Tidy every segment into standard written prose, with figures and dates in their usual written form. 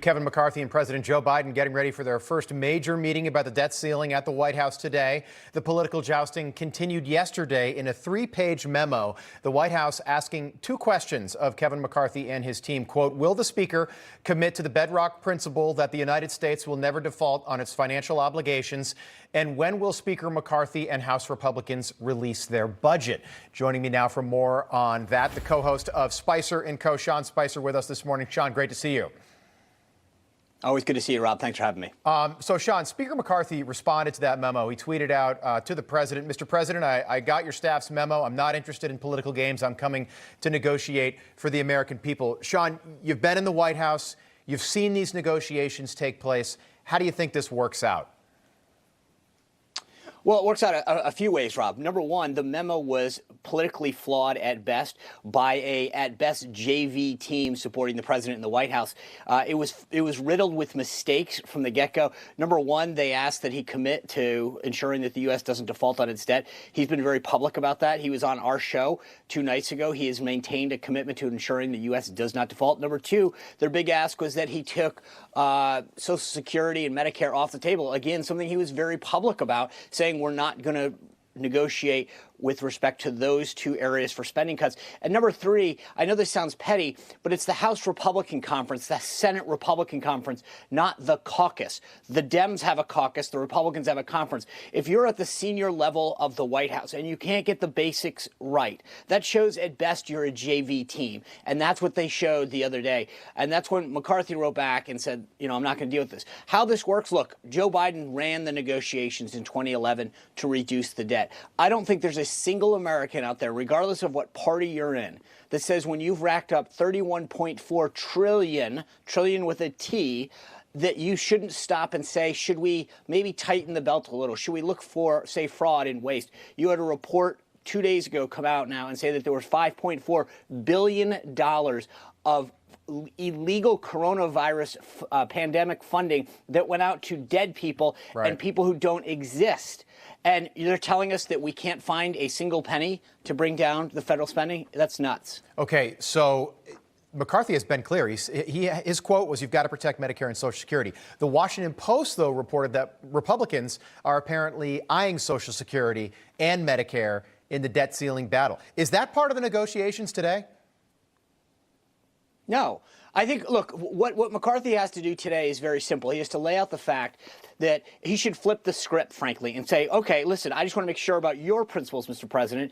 Kevin McCarthy and President Joe Biden getting ready for their first major meeting about the debt ceiling at the White House today. The political jousting continued yesterday in a 3-page memo. The White House asking 2 questions of Kevin McCarthy and his team. Quote, will the Speaker commit to the bedrock principle that the United States will never default on its financial obligations? And when will Speaker McCarthy and House Republicans release their budget? Joining me now for more on that, the co-host of Spicer & Co., Sean Spicer, with us this morning. Sean, great to see you. Always good to see you, Rob. Thanks for having me. So, Sean, Speaker McCarthy responded to that memo. He tweeted out to the president, Mr. President, I got your staff's memo. I'm not interested in political games. I'm coming to negotiate for the American people. Sean, you've been in the White House. You've seen these negotiations take place. How do you think this works out? Well, it works out a few ways, Rob. Number one, the memo was politically flawed at best by at best, JV team supporting the president in the White House. It was riddled with mistakes from the get-go. Number one, they asked that he commit to ensuring that the U.S. doesn't default on its debt. He's been very public about that. He was on our show 2 nights ago. He has maintained a commitment to ensuring the U.S. does not default. Number two, their big ask was that he took Social Security and Medicare off the table. Again, something he was very public about, saying we're not going to negotiate with respect to those 2 areas for spending cuts. And number 3, I know this sounds petty, but it's the House Republican Conference, the Senate Republican Conference, not the caucus. The Dems have a caucus, the Republicans have a conference. If you're at the senior level of the White House and you can't get the basics right, that shows at best you're a JV team. And that's what they showed the other day. And that's when McCarthy wrote back and said, you know, I'm not going to deal with this. How this works, look, Joe Biden ran the negotiations in 2011 to reduce the debt. I don't think there's a single American out there, regardless of what party you're in, that says when you've racked up 31.4 trillion with a T, that you shouldn't stop and say, should we maybe tighten the belt a little? Should we look for, say, fraud and waste? You had a report 2 days ago come out now and say that there was $5.4 billion of illegal coronavirus pandemic funding that went out to dead people and people who don't exist. And they're telling us that we can't find a single penny to bring down the federal spending? That's nuts. Okay, so McCarthy has been clear. His quote was, you've got to protect Medicare and Social Security. The Washington Post, though, reported that Republicans are apparently eyeing Social Security and Medicare in the debt ceiling battle. Is that part of the negotiations today? No. I think, look, what McCarthy has to do today is very simple. He has to lay out the fact that he should flip the script, frankly, and say, okay, listen, I just want to make sure about your principles, Mr. President.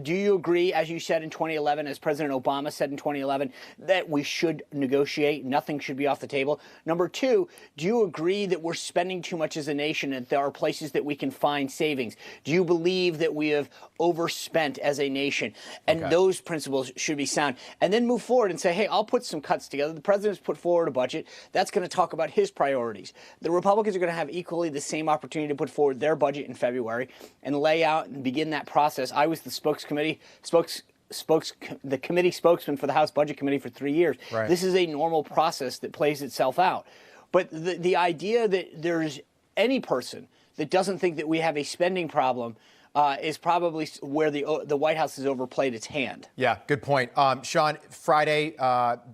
Do you agree, as you said in 2011, as President Obama said in 2011, that we should negotiate, nothing should be off the table? Number 2, do you agree that we're spending too much as a nation and there are places that we can find savings? Do you believe that we have overspent as a nation? And those principles should be sound. And then move forward and say, hey, I'll put some cuts together. The president's put forward a budget that's going to talk about his priorities. The Republicans are going to have equally the same opportunity to put forward their budget in February and lay out and begin that process. I was the the committee spokesman for the House Budget Committee for 3 years. This is a normal process that plays itself out. But the idea that there's any person that doesn't think that we have a spending problem is probably where the White House has overplayed its hand. Yeah, good point. Sean, Friday,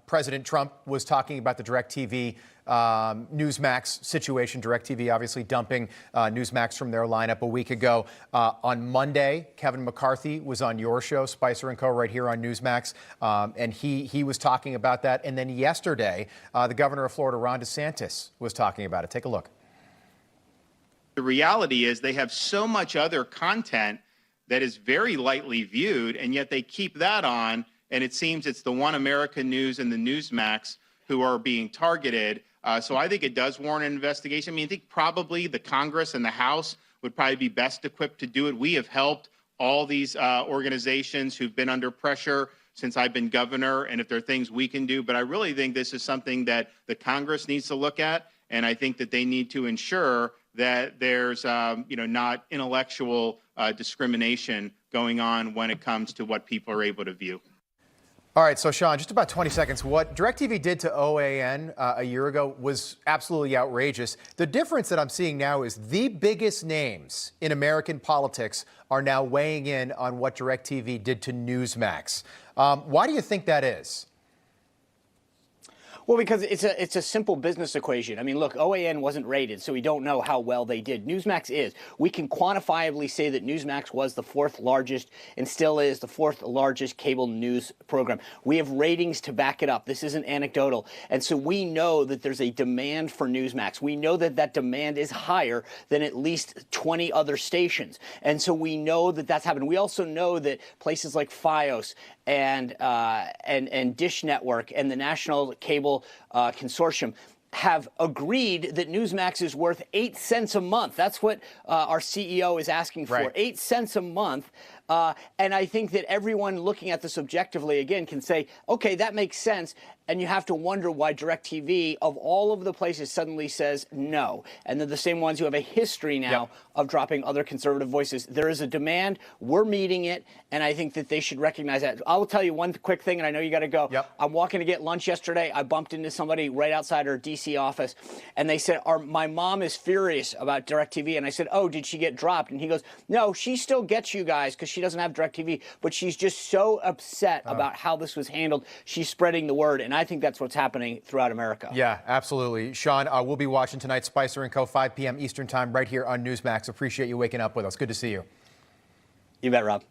President Trump was talking about the DirecTV Newsmax situation. DirecTV obviously dumping Newsmax from their lineup a week ago. On Monday, Kevin McCarthy was on your show, Spicer & Co., right here on Newsmax, and he was talking about that. And then yesterday, the governor of Florida, Ron DeSantis, was talking about it. Take a look. The reality is they have so much other content that is very lightly viewed, and yet they keep that on, and it seems it's the One American News and the Newsmax who are being targeted. So I think it does warrant an investigation. I mean, I think probably the Congress and the House would probably be best equipped to do it. We have helped all these organizations who've been under pressure since I've been governor, and if there are things we can do. But I really think this is something that the Congress needs to look at, and I think that they need to ensure that there's not intellectual discrimination going on when it comes to what people are able to view. All right, so Sean, just about 20 seconds. What DirecTV did to OAN a year ago was absolutely outrageous. The difference that I'm seeing now is the biggest names in American politics are now weighing in on what DirecTV did to Newsmax. Why do you think that is? Well, because it's a simple business equation. I mean, look, OAN wasn't rated, so we don't know how well they did. Newsmax is. We can quantifiably say that Newsmax was the fourth largest and still is the fourth largest cable news program. We have ratings to back it up. This isn't anecdotal. And so we know that there's a demand for Newsmax. We know that that demand is higher than at least 20 other stations. And so we know that that's happened. We also know that places like FiOS and Dish Network and the National Cable Consortium have agreed that Newsmax is worth 8 cents a month. That's what our CEO is asking for, right. 8 cents a month. And I think that everyone looking at this objectively, again, can say, okay, that makes sense. And you have to wonder why DirecTV, of all of the places, suddenly says no. And they're the same ones who have a history now of dropping other conservative voices. There is a demand. We're meeting it. And I think that they should recognize that. I will tell you one quick thing, and I know you got to go. I'm walking to get lunch yesterday. I bumped into somebody right outside our D.C. office. And they said, my mom is furious about DirecTV. And I said, oh, did she get dropped? And he goes, no, she still gets you guys because she doesn't have DirecTV. But she's just so upset about how this was handled. She's spreading the word. And I think that's what's happening throughout America. Yeah, absolutely. Sean, we'll be watching tonight, Spicer & Co., 5 p.m. Eastern Time, right here on Newsmax. Appreciate you waking up with us. Good to see you. You bet, Rob.